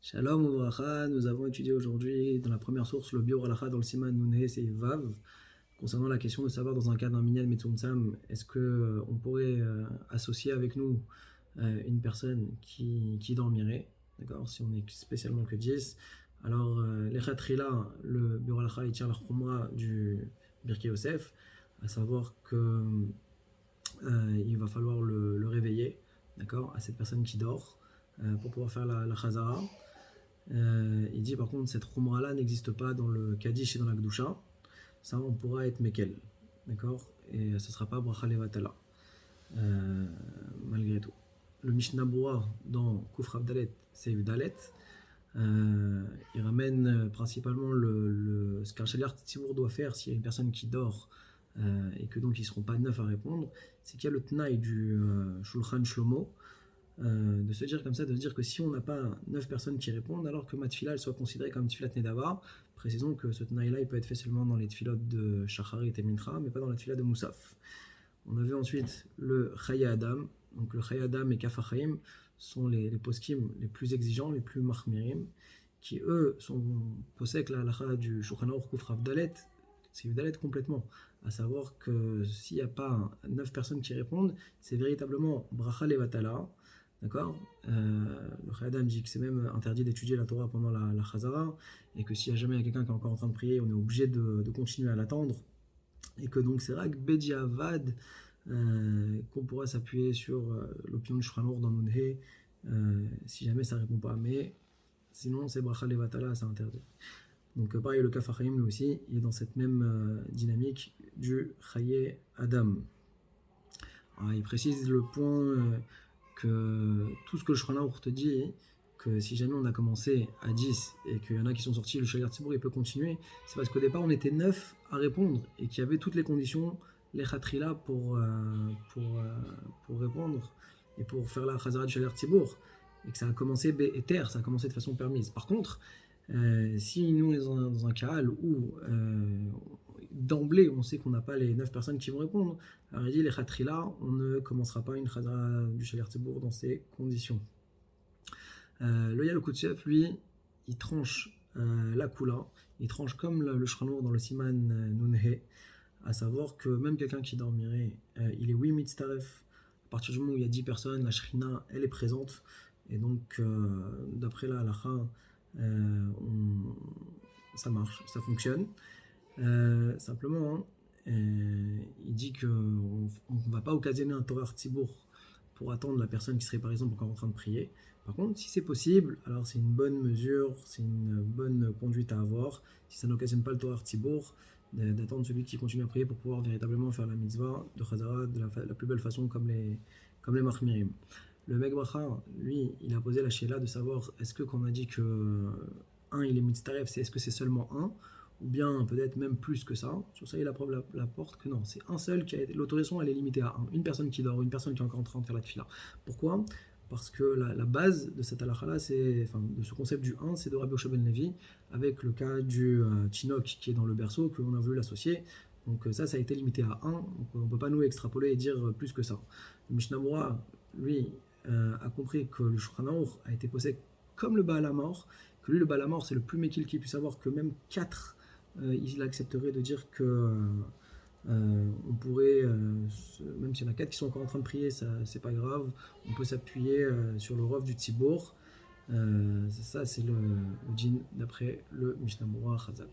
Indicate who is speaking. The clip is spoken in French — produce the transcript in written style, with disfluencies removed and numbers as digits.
Speaker 1: Shalom Uvracha, nous avons étudié aujourd'hui dans la première source le Biur Halacha dans le Siman Nunhe et Vav, concernant la question de savoir dans un cas d'un Minyan Metzumtzam, est-ce que on pourrait associer avec nous une personne qui dormirait, d'accord, si on est spécialement que 10. Alors, l'Echatrila, le Biur Halacha, il tient la Khumra du Birkei Yosef, à savoir que il va falloir le réveiller, d'accord, à cette personne qui dort, pour pouvoir faire la Chazara. Il dit par contre cette Khumra là n'existe pas dans le Kaddish et dans la Gdusha. Ça on pourra être Mekel. D'accord. Et ce ne sera pas Bracha Levatala. Malgré tout. Le Mishnah Bura dans Kufrav Dalet, c'est Dalet. Il ramène principalement ce qu'un Shaliach Tzibur doit faire s'il y a une personne qui dort et que donc ils ne seront pas neuf à répondre. C'est qu'il y a le Tnaï du Shulchan Shlomo. De se dire comme ça, de se dire que si on n'a pas 9 personnes qui répondent, alors que ma tfila elle soit considérée comme tfilat nedava, précisons que ce tnaï-là il peut être fait seulement dans les tfilotes de Shacharit et Mincha, mais pas dans la tfila de Moussaf. On a vu ensuite le Chaya Adam, donc le Chaya Adam et Kafachaim sont les poskim les plus exigeants, les plus mahmirim, qui eux sont possèdent la halakha du Shulchan Aruch Kufrav Dalet, c'est Dalet complètement, à savoir que s'il n'y a pas 9 personnes qui répondent, c'est véritablement Bracha Levatala. D'accord. Le Khayadam dit que c'est même interdit d'étudier la Torah pendant la Chazara, et que s'il y a jamais quelqu'un qui est encore en train de prier, on est obligé de continuer à l'attendre, et que donc c'est Rak Bediavad qu'on pourra s'appuyer sur l'opinion du Shulchan Aruch dans Nunhe si jamais ça répond pas. Mais sinon, c'est Bracha Levatala, c'est interdit. Donc pareil, le Kafachaim lui aussi, il est dans cette même dynamique du Chaye Adam. Alors, il précise le point que tout ce que le Shulchan Aruch te dit, que si jamais on a commencé à 10 et qu'il y en a qui sont sortis, le Shaliach Tzibur il peut continuer, c'est parce qu'au départ on était 9 à répondre et qu'il y avait toutes les conditions, les khatrila pour répondre et pour faire la Chazara du Shaliach Tzibur, et que ça a commencé béter, ça a commencé de façon permise. Par contre, si nous on est dans un cas où d'emblée on sait qu'on n'a pas les 9 personnes qui vont répondre, alors il dit les khatrila, on ne commencera pas une Chazara du Shaliach Tzibur dans ces conditions. Le Yalkutsev, lui, il tranche la Kula, il tranche comme le Shulchan Aruch dans le Siman Nunhe, à savoir que même quelqu'un qui dormirait, il est oui mitztaref, à partir du moment où il y a 10 personnes, la Shrina, elle est présente, et donc d'après la halakha, ça marche, ça fonctionne. Simplement, il dit qu'on ne va pas occasionner un Torah Tzibour pour attendre la personne qui serait par exemple encore en train de prier. Par contre, si c'est possible, alors c'est une bonne mesure, c'est une bonne conduite à avoir, si ça n'occasionne pas le Torah Tzibour, d'attendre celui qui continue à prier pour pouvoir véritablement faire la mitzvah de Chazara de la plus belle façon comme les Mahmirim. Le Meg Bracha, lui, il a posé la shéla de savoir est-ce que quand on a dit que 1 il est mitztaref, est-ce que c'est seulement 1 ou bien peut-être même plus que ça. Sur ça, il apporte la porte que non, c'est un seul qui a été. L'autorisation, elle est limitée à un. Une personne qui dort, une personne qui est encore en train de faire la tefila. Pourquoi ? Parce que la base de cette halakha-là, de ce concept du 1, c'est de Rabbi Yoshua ben Levi, avec le cas du Tchinok qui est dans le berceau, que l'on a voulu l'associer. Donc ça a été limité à 1. Donc on ne peut pas nous extrapoler et dire plus que ça. Le Mishnah Bura, lui, a compris que le Shulchan Aruch a été posé comme le Baal HaMaor, que lui, le Baal HaMaor, c'est le plus méquil qu'il puisse avoir, que même 4 il accepterait de dire que on pourrait, même s'il y en a 4 qui sont encore en train de prier, ça c'est pas grave, on peut s'appuyer sur le rov du Tzibour. Ça c'est le djinn d'après le Mishnah Bura Chazak.